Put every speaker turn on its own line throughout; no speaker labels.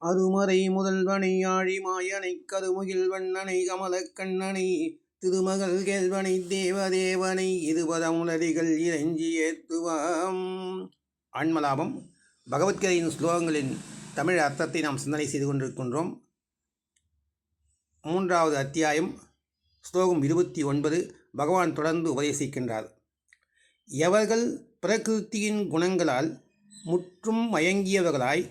அருமறை முதல்வனை ஆழி மாயனை கருமுகில் வண்ணனை கமலக் கண்ணனை திருமகள் கேள்வனை தேவதேவனை இருபதமுலடிகள் இறைஞ்சி ஏத்துவாம். ஆன்மலாபம் பகவத்கீதையின் ஸ்லோகங்களின் தமிழ் அர்த்தத்தை நாம் சிந்தனை செய்து கொண்டிருக்கின்றோம். 3வது அத்தியாயம் ஸ்லோகம் 29. பகவான் தொடர்ந்து உபதேசிக்கின்றார். எவர்கள் பிரகிருத்தியின் குணங்களால் முற்றும் மயங்கியவர்களாய்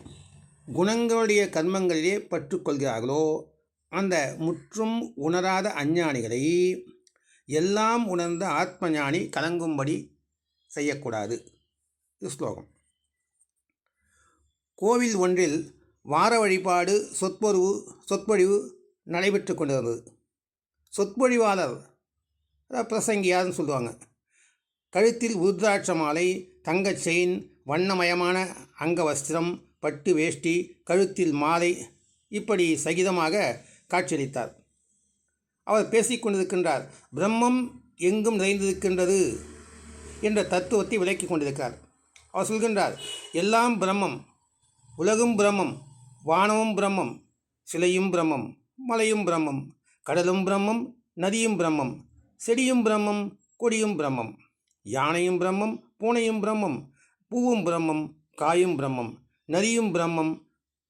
குணங்களுடைய கர்மங்களிலே பற்றுக்கொள்கிறார்களோ அந்த முற்றும் உணராத அஞ்ஞானிகளை எல்லாம் உணர்ந்த ஆத்மஞானி கலங்கும்படி செய்யக்கூடாது. இது ஸ்லோகம். கோவில் ஒன்றில் வார வழிபாடு சொற்பொழிவு நடைபெற்று கொண்டிருந்தது. சொற்பொழிவாளர் பிரசங்கியார்னு சொல்லுவாங்க. கழுத்தில் உருத்ராட்ச மாலை, தங்கச் செயின், வண்ணமயமான அங்கவஸ்திரம், பட்டு வேஷ்டி, கழுத்தில் மாலை, இப்படி சகிதமாக காட்சியளித்தார். அவர் பேசிக்கொண்டிருக்கின்றார். பிரம்மம் எங்கும் நிறைந்திருக்கின்றது என்ற தத்துவத்தை விளக்கி கொண்டிருக்கிறார். அவர் சொல்கின்றார், எல்லாம் பிரம்மம், உலகும் பிரம்மம், வானமும் பிரம்மம், சிலையும் பிரம்மம், மலையும் பிரம்மம், கடலும் பிரம்மம், நதியும் பிரம்மம், செடியும் பிரம்மம், கொடியும் பிரம்மம், யானையும் பிரம்மம், பூனையும் பிரம்மம், பூவும் பிரம்மம், காயும் பிரம்மம், நரியும் பிரம்மம்,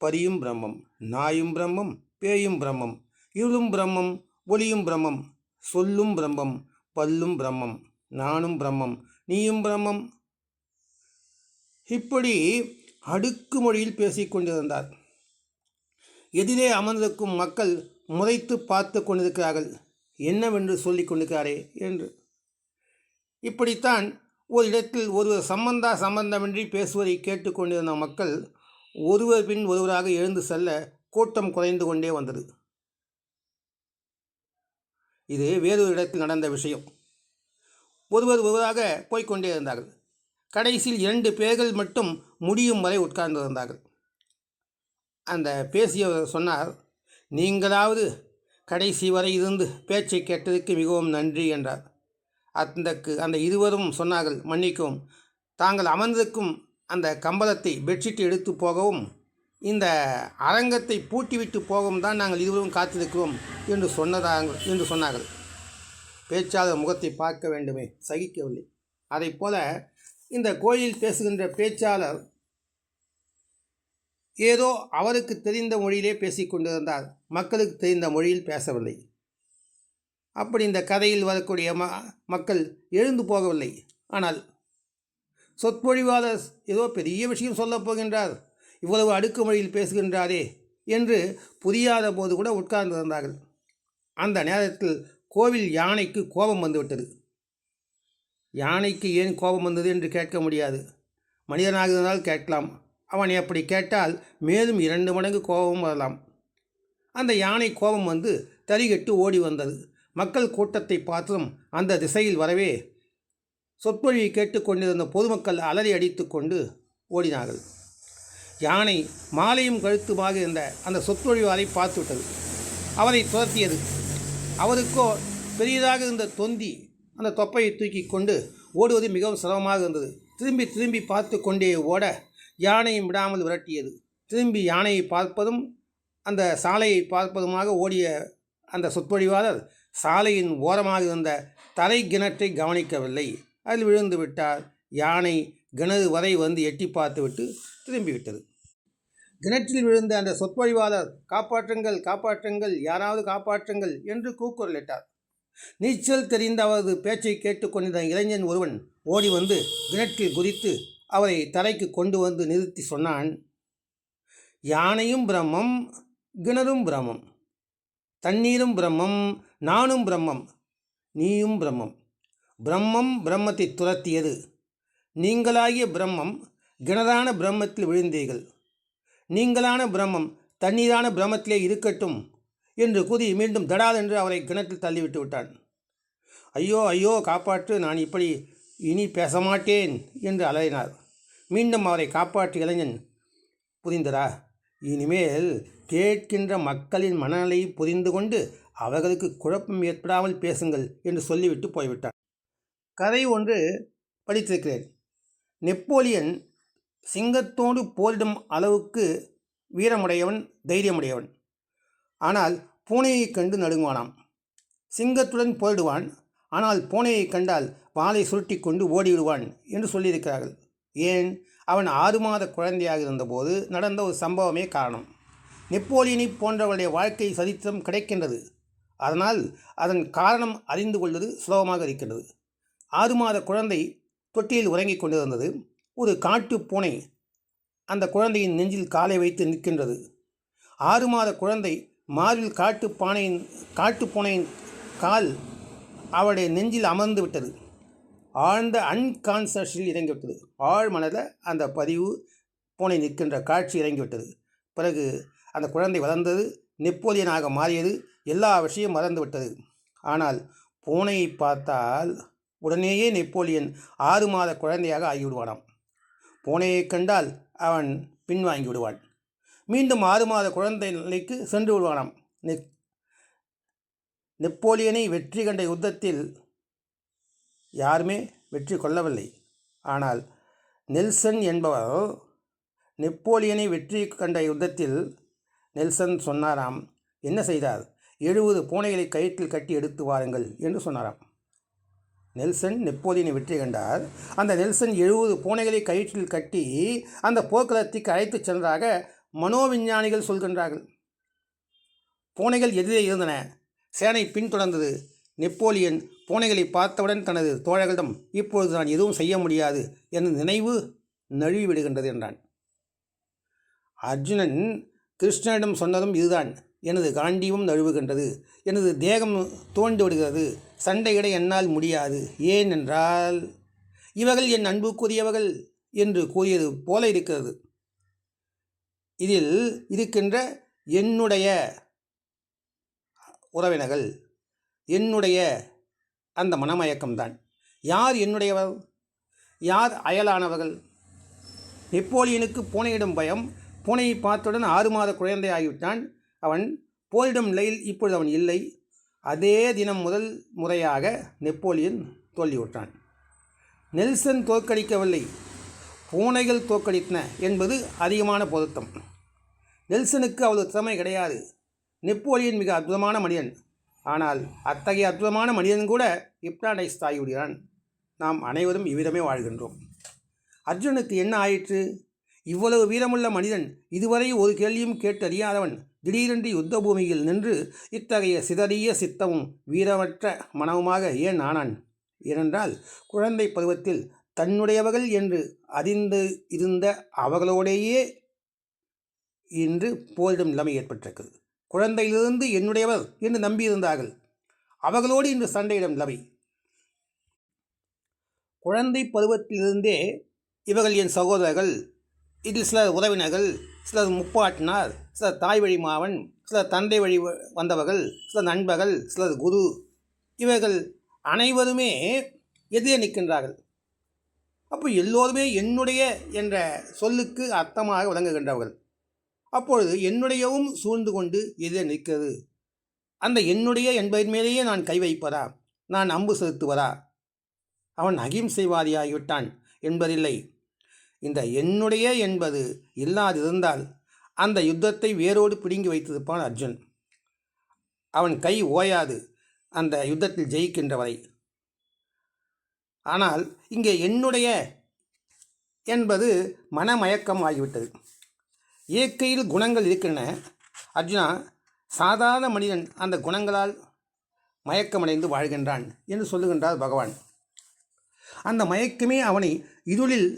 பரியும் பிரம்மம், நாயும் பிரம்மம், பேயும் பிரம்மம், இருளும் பிரம்மம், ஒளியும் பிரம்மம், சொல்லும் பிரம்மம், பல்லும் பிரம்மம், நானும் பிரம்மம், நீயும் பிரம்மம். இப்படி அடுக்கு மொழியில் பேசிக்கொண்டிருந்தார். எதிரே அமர்ந்திருக்கும் மக்கள் முறைத்து பார்த்து கொண்டிருக்கிறார்கள், என்னவென்று சொல்லிக் கொண்டிருக்கிறாரே என்று. இப்படித்தான் ஒரு இடத்தில் ஒருவர் சம்பந்தமின்றி பேசுவதை கேட்டுக்கொண்டிருந்த மக்கள் ஒருவர் பின் ஒருவராக எழுந்து செல்ல கூட்டம் குறைந்து கொண்டே வந்தது. இது வேறொரு இடத்தில் நடந்த விஷயம். ஒருவராக போய்கொண்டே இருந்தார்கள். கடைசியில் 2 பேர்கள் மட்டும் முடியும் வரை உட்கார்ந்திருந்தார்கள். அந்த பேசியவர் சொன்னார், நீங்களாவது கடைசி வரை இருந்து பேச்சை கேட்டதுக்கு மிகவும் நன்றி என்றார். அந்த இருவரும் சொன்னார்கள், மன்னிக்கவும், தாங்கள் அமர்ந்திருக்கும் அந்த கம்பளத்தை பெட்ஷீட் எடுத்து போகவும் இந்த அரங்கத்தை பூட்டிவிட்டு போகவும் தான் நாங்கள் இருவரும் காத்திருக்கிறோம் என்று சொன்னார்கள். பேச்சாளர் முகத்தை பார்க்க வேண்டுமே, சகிக்கவில்லை. அதை போல இந்த கோயிலில் பேசுகின்ற பேச்சாளர் ஏதோ அவருக்கு தெரிந்த மொழியிலே பேசிக்கொண்டிருந்தார், மக்களுக்கு தெரிந்த மொழியில் பேசவில்லை. அப்படி இந்த கதையில் வரக்கூடிய மக்கள் எழுந்து போகவில்லை. ஆனால் சொற்பொழிவாளர் ஏதோ பெரிய விஷயம் சொல்லப் போகின்றார், இவ்வளவு அடுக்கு மொழியில் பேசுகின்றாரே என்று புரியாத போது கூட உட்கார்ந்திருந்தார்கள். அந்த நேரத்தில் கோவில் யானைக்கு கோபம் வந்துவிட்டது. யானைக்கு ஏன் கோபம் வந்தது என்று கேட்க முடியாது. மனிதனாக இருந்தால் கேட்கலாம். அவன் அப்படி கேட்டால் மேலும் 2 மடங்கு கோபமும் வரலாம். அந்த யானை கோபம் வந்து தறிகட்டு ஓடி வந்தது. மக்கள் கூட்டத்தை பார்த்தும் அந்த திசையில் வரவே சொற்பொழிவை கேட்டுக்கொண்டிருந்த பொதுமக்கள் அலறி அடித்து கொண்டு ஓடினார்கள். யானை மாலையும் கழுத்துமாக இருந்த அந்த சொற்பொழிவாரை பார்த்துவிட்டது. அவரை துரத்தியது. அவருக்கோ பெரியதாக இருந்த தொந்தி அந்த தொப்பையை தூக்கி கொண்டு ஓடுவது மிகவும் சிரமமாக இருந்தது. திரும்பி பார்த்து கொண்டே ஓட யானையும் விடாமல் விரட்டியது. திரும்பி யானையை பார்ப்பதும் அந்த சாலையை பார்ப்பதுமாக ஓடிய அந்த சொற்பொழிவாளர் சாலையின் ஓரமாக இருந்த தரை கிணற்றை கவனிக்கவில்லை. அதில் விழுந்து விட்டார். யானை கிணறு வரை வந்து எட்டி பார்த்துவிட்டு திரும்பிவிட்டது. கிணற்றில் விழுந்த அந்த சொற்பொழிவாளர், காப்பாற்றுங்கள், காப்பாற்றுங்கள், யாராவது காப்பாற்றுங்கள் என்று கூக்குரலிட்டார். நீச்சல் தெரிந்த அவரது பேச்சை கேட்டுக்கொண்டிருந்த இளைஞன் ஒருவன் ஓடி வந்து கிணற்றில் குதித்து அவரை தரைக்கு கொண்டு வந்து நிறுத்தி சொன்னான், யானையும் பிரம்மம், கிணறும் பிரம்மம், தண்ணீரும் பிரம்மம், நானும் பிரம்மம், நீயும் பிரம்மம். பிரம்மம் பிரம்மத்தை துரத்தியது. நீங்களாகிய பிரம்மம் கிணறான பிரம்மத்தில் விழுந்தீர்கள். நீங்களான பிரம்மம் தண்ணீரான பிரம்மத்திலே இருக்கட்டும் என்று கூறி மீண்டும் தடால் என்று அவரை கிணற்றில் தள்ளிவிட்டு விட்டான். ஐயோ ஐயோ, காப்பாற்று, நான் இப்படி இனி பேச மாட்டேன் என்று அலறினார். மீண்டும் அவரை காப்பாற்றிய இளைஞன், புரிந்ததா? இனிமேல் கேட்கின்ற மக்களின் மனநிலையை புரிந்து கொண்டு அவர்களுக்கு குழப்பம் ஏற்படாமல் பேசுங்கள் என்று சொல்லிவிட்டு போய்விட்டார். கதை ஒன்று படித்திருக்கிறேன். நெப்போலியன் சிங்கத்தோடு போரிடும் அளவுக்கு வீரமுடையவன், தைரியமுடையவன். ஆனால் பூனையைக் கண்டு நடுங்குவானாம். சிங்கத்துடன் போரிடுவான், ஆனால் பூனையைக் கண்டால் வாளை சுருட்டி கொண்டு ஓடிவிடுவான் என்று சொல்லியிருக்கிறார்கள். ஏன்? அவன் 6 மாத குழந்தையாக இருந்தபோது நடந்த ஒரு சம்பவமே காரணம். நெப்போலியனை போன்றவருடைய வாழ்க்கை சரித்திரம் கிடைக்கின்றது. அதனால் அதன் காரணம் அறிந்து கொள்வது சுலபமாக இருக்கின்றது. 6 மாத குழந்தை தொட்டியில் உறங்கிக் கொண்டிருந்தது. ஒரு காட்டு பூனை அந்த குழந்தையின் நெஞ்சில் காலை வைத்து நிற்கின்றது. 6 மாத குழந்தை மார்பில் காட்டுப்பூனையின் கால் அவளுடைய நெஞ்சில் அமர்ந்து விட்டது. ஆழ்ந்த அன்கான்சியஸில் இறங்கிவிட்டது. ஆழ்மனதில் அந்த பதிவு பூனை நிற்கின்ற காட்சி இறங்கிவிட்டது. பிறகு அந்த குழந்தை வளர்ந்தது, நெப்போலியனாக மாறியது, எல்லா விஷயம் மறந்துவிட்டது. ஆனால் பூனையை பார்த்தால் உடனேயே நெப்போலியன் 6 மாத குழந்தையாக ஆகிவிடுவானாம். பூனையை கண்டால் அவன் பின்வாங்கி விடுவான். மீண்டும் 6 மாத குழந்தை நிலைக்கு சென்று விடுவானாம். நெப்போலியனை வெற்றி கண்ட யுத்தத்தில் யாருமே வெற்றி கொள்ளவில்லை. ஆனால் நெல்சன் என்பவர் நெப்போலியனை வெற்றி கண்ட யுத்தத்தில் நெல்சன் சொன்னாராம். என்ன செய்தார்? 70 பூனைகளை கயிற்றில் கட்டி எடுத்து வாருங்கள் என்று சொன்னாராம். நெல்சன் நெப்போலியனை வெற்றி கண்டார். அந்த நெல்சன் 70 பூனைகளை கயிற்றில் கட்டி அந்த போர்க்களத்துக்கு அழைத்து சென்றதாக மனோவிஞ்ஞானிகள் சொல்கின்றார்கள். பூனைகள் எதிரே இருந்தன. சேனை பின்தொடர்ந்தது. நெப்போலியன் பூனைகளை பார்த்தவுடன் தனது தோழர்களிடம், இப்பொழுது நான் எதுவும் செய்ய முடியாது என்ற நினைவு நழுவிவிடுகின்றது என்றான். அர்ஜுனன் கிருஷ்ணனிடம் சொன்னதும் இதுதான். எனது காண்டீவம் நழுவுகின்றது, எனது தேகம் தோண்டு விடுகிறது, சண்டையிட என்னால் முடியாது. ஏன் என்றால் இவர்கள் என் அன்புக்குரியவர்கள் என்று கூறியது போல இருக்கிறது. இதில் இருக்கின்ற என்னுடைய உறவினர்கள், என்னுடைய அந்த மனமயக்கம்தான். யார் என்னுடையவர், யார் அயலானவர்கள்? நெப்போலியனுக்கு பூனையிடம் பயம். பூனையை பார்த்தவுடன் 6 மாத குழந்தை ஆகிவிட்டான். அவன் போரிடும் நிலையில் இப்பொழுது அவன் இல்லை. அதே தினம் முதல் முறையாக நெப்போலியன் தோல்வியுற்றான். நெல்சன் தோற்கடிக்கவில்லை, பூனைகள் தோற்கடித்தன என்பது அதிகமான பொருத்தம். நெல்சனுக்கு அவ்வளவு திறமை கிடையாது. நெப்போலியன் மிக அற்புதமான மனிதன். ஆனால் அத்தகைய அற்புதமான மனிதன் கூட ஹிப்னாடைஸ் ஆகிவிடுகிறான். நாம் அனைவரும் இவ்விதமே வாழ்கின்றோம். அர்ஜுனுக்கு என்ன ஆயிற்று? இவ்வளவு வீரமுள்ள மனிதன், இதுவரை ஒரு கேள்வியும் கேட்டு அறியாதவன், திடீரென்று யுத்த பூமியில் நின்று இத்தகைய சிதறிய சித்தமும் வீரமற்ற மனமுமாக ஏன் ஆனான்? ஏனென்றால் குழந்தை பருவத்தில் தன்னுடையவர்கள் என்று அறிந்து இருந்த அவர்களோடையே இன்று போரிடும் நிலைமை ஏற்பட்டிருக்கிறது. குழந்தையிலிருந்து என்னுடையவர் என்று நம்பியிருந்தார்கள். அவர்களோடு இன்று சண்டையிடும் நிலைமை. குழந்தை பருவத்திலிருந்தே இவர்கள் என் சகோதரர்கள், இதில் சிலர் உறவினர்கள், சிலர் முப்பாட்டினார், சிலர் தாய் வழி மாவன், சிலர் தந்தை வழி வந்தவர்கள், சிலர் நண்பர்கள், சிலர் குரு, இவர்கள் அனைவருமே எதிரே நிற்கின்றார்கள். அப்போ எல்லோருமே என்னுடைய என்ற சொல்லுக்கு அர்த்தமாக விளங்குகின்றவர்கள். அப்பொழுது என்னுடையவும் சூழ்ந்து கொண்டு எதிரே நிற்கிறது. அந்த என்னுடைய என்பதன் மேலேயே நான் கை வைப்பதா, நான் அம்பு செலுத்துவதா? அவன் அகிம்சைவாதியாகிவிட்டான் என்பதில்லை. இந்த என்னுடைய என்பது இல்லாதிருந்தால் அந்த யுத்தத்தை வேரோடு பிடுங்கி வைத்திருப்பான் அர்ஜுன். அவன் கை ஓயாது அந்த யுத்தத்தில் ஜெயிக்கின்றவரை. ஆனால் இங்கே என்னுடைய என்பது மனமயக்கம் ஆகிவிட்டது. இயற்கையில் குணங்கள் இருக்கின்றன. அர்ஜுனா, சாதாரண மனிதன் அந்த குணங்களால் மயக்கமடைந்து வாழ்கின்றான் என்று சொல்லுகின்றார் பகவான். அந்த மயக்கமே அவனை இருளில்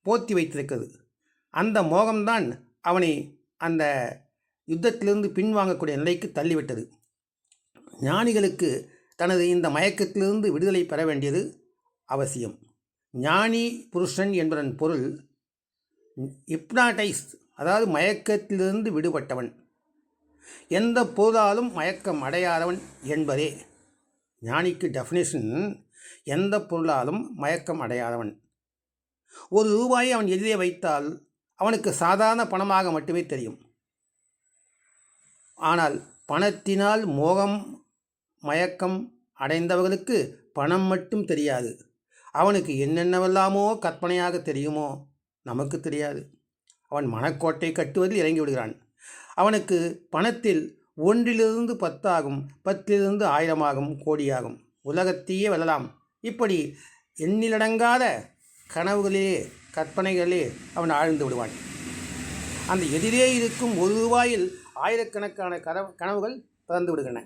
போர்த்தி வைத்திருக்கிறது. அந்த மோகம்தான் அவனை அந்த யுத்தத்திலிருந்து பின்வாங்கக்கூடிய நிலைக்கு தள்ளிவிட்டது. ஞானிகளுக்கு தனது இந்த மயக்கத்திலிருந்து விடுதலை பெற வேண்டியது அவசியம். ஞானி புருஷன் என்பதன் பொருள் ஹிப்னாடைஸ், அதாவது மயக்கத்திலிருந்து விடுபட்டவன், எந்த பொருளாலும் மயக்கம் அடையாதவன் என்பதே ஞானிக்கு டெஃபினேஷன். எந்த பொருளாலும் மயக்கம் அடையாதவன். ₹1 அவன் எதிரே வைத்தால் அவனுக்கு சாதாரண பணமாக மட்டுமே தெரியும். ஆனால் பணத்தினால் மோகம் மயக்கம் அடைந்தவர்களுக்கு பணம் மட்டும் தெரியாது. அவனுக்கு என்னென்னவெல்லாமோ கற்பனையாக தெரியுமோ நமக்கு தெரியாது. அவன் மனக்கோட்டை கட்டுவதில் இறங்கி விடுகிறான். அவனுக்கு பணத்தில் 1லிருந்து 10 ஆகும், 10லிருந்து 1000 ஆகும், கோடியாகும், உலகத்தையே வெல்லலாம். இப்படி எண்ணிலடங்காத கனவுகளிலே கற்பனைகளிலே அவன் ஆழ்ந்து விடுவான். அந்த எதிரே இருக்கும் ₹1 ஆயிரக்கணக்கான கனவுகள் பிறந்து விடுகின்றன.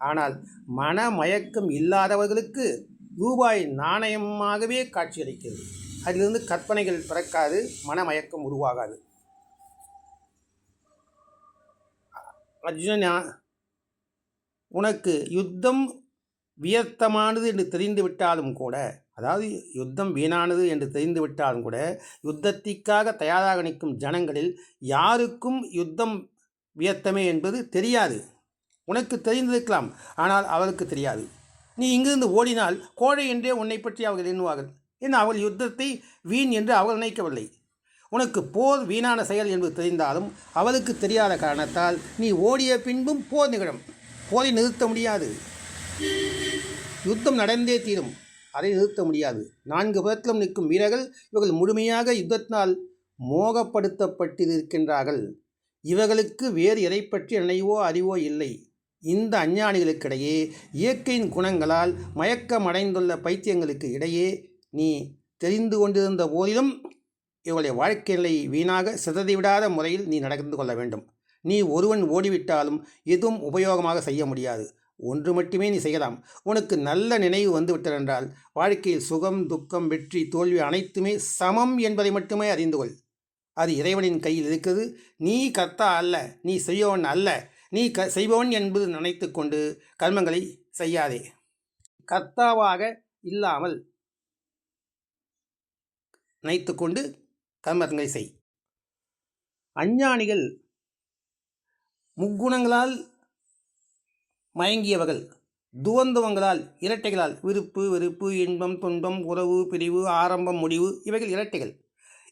ஆனால் மனமயக்கம் இல்லாதவர்களுக்கு ரூபாய் நாணயமாகவே காட்சியளிக்கிறது. அதிலிருந்து கற்பனைகள் பிறக்காது, மனமயக்கம் உருவாகாது. அர்ஜுனா, உனக்கு யுத்தம் வியர்த்தமானது என்று தெரிந்துவிட்டாலும் கூட, அதாவது யுத்தம் வீணானது என்று தெரிந்துவிட்டாலும் கூட, யுத்தத்திற்காக தயாராக நிற்கும் ஜனங்களில் யாருக்கும் யுத்தம் வியர்த்தமே என்பது தெரியாது. உனக்கு தெரிந்திருக்கலாம், ஆனால் அவருக்கு தெரியாது. நீ இங்கிருந்து ஓடினால் கோழை என்றே உன்னை பற்றி அவர்கள் எண்ணுவார்கள். ஏன்னா அவர்கள் யுத்தத்தை வீண் என்று அவர்கள் நினைக்கவில்லை. உனக்கு போர் வீணான செயல் என்பது தெரிந்தாலும் அவளுக்கு தெரியாத காரணத்தால் நீ ஓடிய பின்பும் போர் நிகழும். போரை நிறுத்த முடியாது. யுத்தம் நடந்தே தீரும், அதை நிறுத்த முடியாது. 4 புறத்திலும் நிற்கும் வீரர்கள் இவர்கள் முழுமையாக யுத்தத்தினால் மோகப்படுத்தப்பட்டிருக்கின்றார்கள். இவர்களுக்கு வேறு எதை பற்றி நினைவோ அறிவோ இல்லை. இந்த அஞ்ஞானிகளுக்கிடையே இயற்கையின் குணங்களால் மயக்கமடைந்துள்ள பைத்தியங்களுக்கு இடையே நீ தெரிந்து கொண்டிருந்த போதிலும் இவளுடைய வாழ்க்கை நிலை வீணாக சிதறிவிடாத முறையில் நீ நடந்து கொள்ள வேண்டும். நீ ஒருவன் ஓடிவிட்டாலும் எதுவும் உபயோகமாக செய்ய முடியாது. ஒன்று மட்டுமே நீ செய்யலாம். உனக்கு நல்ல நினைவு வந்துவிட்டதென்றால் வாழ்க்கையில் சுகம், துக்கம், வெற்றி, தோல்வி அனைத்துமே சமம் என்பதை மட்டுமே அறிந்து கொள். அது இறைவனின் கையில் இருக்கிறது. நீ கர்த்தா அல்ல, நீ செய்பவன் அல்ல. நீ செய்பவன் என்பது நினைத்து கொண்டு கர்மங்களை செய்யாதே. கர்த்தாவாக இல்லாமல் நினைத்து கொண்டு கர்மங்களை செய். அஞ்ஞானிகள் முக்குணங்களால் மயங்கியவர்கள், துவந்துவங்களால், இரட்டைகளால், விருப்பு, வெறுப்பு, இன்பம், துன்பம், உறவு, பிரிவு, ஆரம்பம், முடிவு, இவைகள் இரட்டைகள்.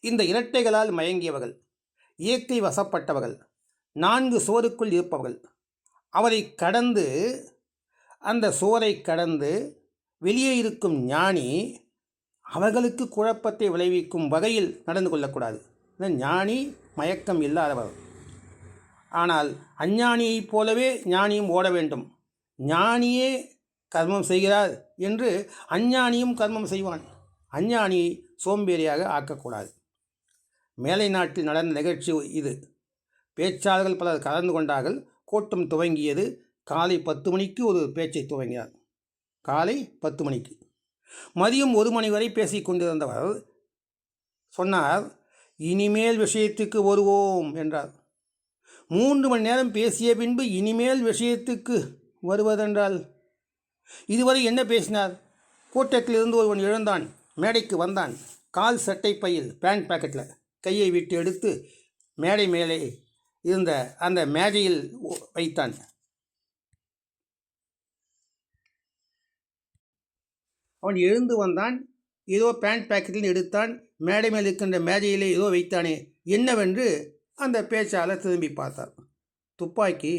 இந்த இரட்டைகளால் மயங்கியவர்கள், இயற்கை வசப்பட்டவர்கள், 4 சுவருக்குள் இருப்பவர்கள். அவரை கடந்து, அந்த சுவரை கடந்து வெளியே இருக்கும் ஞானி அவர்களுக்கு குழப்பத்தை விளைவிக்கும் வகையில் நடந்து கொள்ளக்கூடாது. ஞானி மயக்கம் இல்லாதவர். ஆனால் அஞ்ஞானியைப் போலவே ஞானியும் ஓட வேண்டும். ஞானியே கர்மம் செய்கிறார் என்று அஞ்ஞானியும் கர்மம் செய்வான். அஞ்ஞானியை சோம்பேறியாக ஆக்கக்கூடாது. மேலை நாட்டில் நடந்த நிகழ்ச்சி இது. பேச்சாளர்கள் பலர் கலந்து கொண்டார்கள். கூட்டம் துவங்கியது. காலை 10 மணிக்கு ஒரு பேச்சை துவங்கினார். காலை 10 மணிக்கு. மதியம் 1 மணி வரை பேசிக் கொண்டிருந்தவர் சொன்னார், இனிமேல் விஷயத்துக்கு வருவோம் என்றார். 3 மணி நேரம் பேசிய பின்பு இனிமேல் விஷயத்துக்கு வருவதென்றால் இதுவரை என்ன பேசினார்? கூட்டத்திலிருந்து ஒருவன் எழுந்தான், மேடைக்கு வந்தான். கால் சட்டை பையில் பேண்ட் பாக்கெட்டில் கையை விட்டு எடுத்து மேடை மேலே இருந்த அந்த மேஜையில் வைத்தான். அவன் எழுந்து வந்தான். ஏதோ பேண்ட் பாக்கெட்டில் எடுத்தான். மேடை மேல் இருக்கின்ற மேஜையிலே ஏதோ வைத்தானே, என்னவென்று அந்த பேச்சாளர் திரும்பி பார்த்தார். துப்பாக்கி.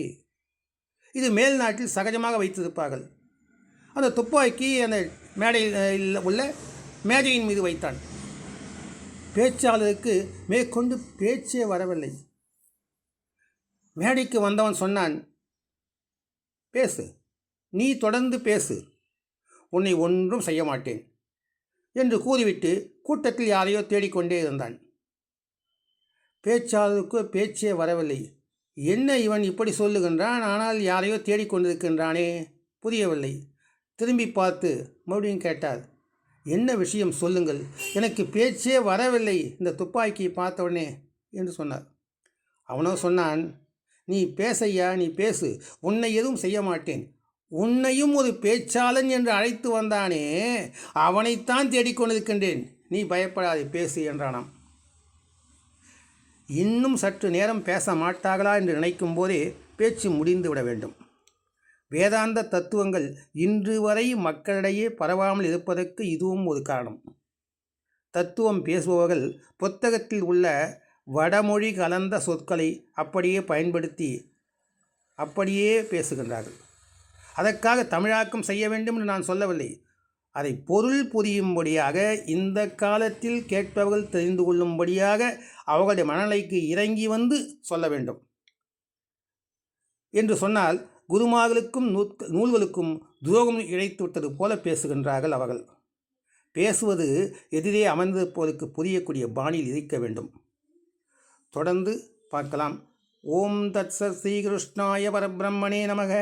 இது மேல் நாட்டில் சகஜமாக வைத்திருப்பார்கள். அந்த துப்பாக்கி அந்த மேடையில் உள்ள மேஜையின் மீது வைத்தான். பேச்சாளருக்கு மேற்கொண்டு பேச்சே வரவில்லை. மேடைக்கு வந்தவன் சொன்னான், பேசு, நீ தொடர்ந்து பேசு, உன்னை ஒன்றும் செய்ய மாட்டேன் என்று கூறிவிட்டு கூட்டத்தில் யாரையோ தேடிக்கொண்டே இருந்தான். பேச்சாளருக்கு பேச்சே வரவில்லை. என்ன இவன் இப்படி சொல்லுகின்றான், ஆனால் யாரையோ தேடிக்கொண்டிருக்கின்றானே, புரியவில்லை. திரும்பி பார்த்து மறுபடியும் கேட்டார், என்ன விஷயம் சொல்லுங்கள், எனக்கு பேச்சே வரவில்லை இந்த துப்பாக்கியை பார்த்தவுடனே என்று சொன்னார். அவனோ சொன்னான், நீ பேசையா, நீ பேசு, உன்னை எதுவும் செய்ய மாட்டேன். உன்னையும் ஒரு பேச்சாளன் என்று அழைத்து வந்தானே, அவனைத்தான் தேடிக்கொண்டிருக்கின்றேன், நீ பயப்படாதே, பேசு என்றானாம். இன்னும் சற்று நேரம் பேச மாட்டார்களா என்று நினைக்கும் போதே பேச்சு முடிந்து விட வேண்டும். வேதாந்த தத்துவங்கள் இன்று வரை மக்களிடையே பரவாமல் இருப்பதற்கு இதுவும் ஒரு காரணம். தத்துவம் பேசுபவர்கள் புத்தகத்தில் உள்ள வடமொழி கலந்த சொற்களை அப்படியே பயன்படுத்தி அப்படியே பேசுகின்றார்கள். அதற்காக தமிழாக்கம் செய்ய வேண்டும் என்று நான் சொல்லவில்லை. அதை பொருள் புரியும்படியாக இந்த காலத்தில் கேட்பவர்கள் தெரிந்து கொள்ளும்படியாக அவர்களுடைய மனநிலைக்கு இறங்கி வந்து சொல்ல வேண்டும் என்று சொன்னால் குருமார்களுக்கும் நூல்களுக்கும் துரோகம் இழைத்து விட்டது போல பேசுகின்றார்கள் அவர்கள். பேசுவது எதிரே அமர்ந்திருப்பவருக்கு புரியக்கூடிய பாணியில் இருக்க வேண்டும். தொடர்ந்து பார்க்கலாம். ஓம் தத்சத் ஸ்ரீகிருஷ்ணாய பரபிரம்மணே நமக.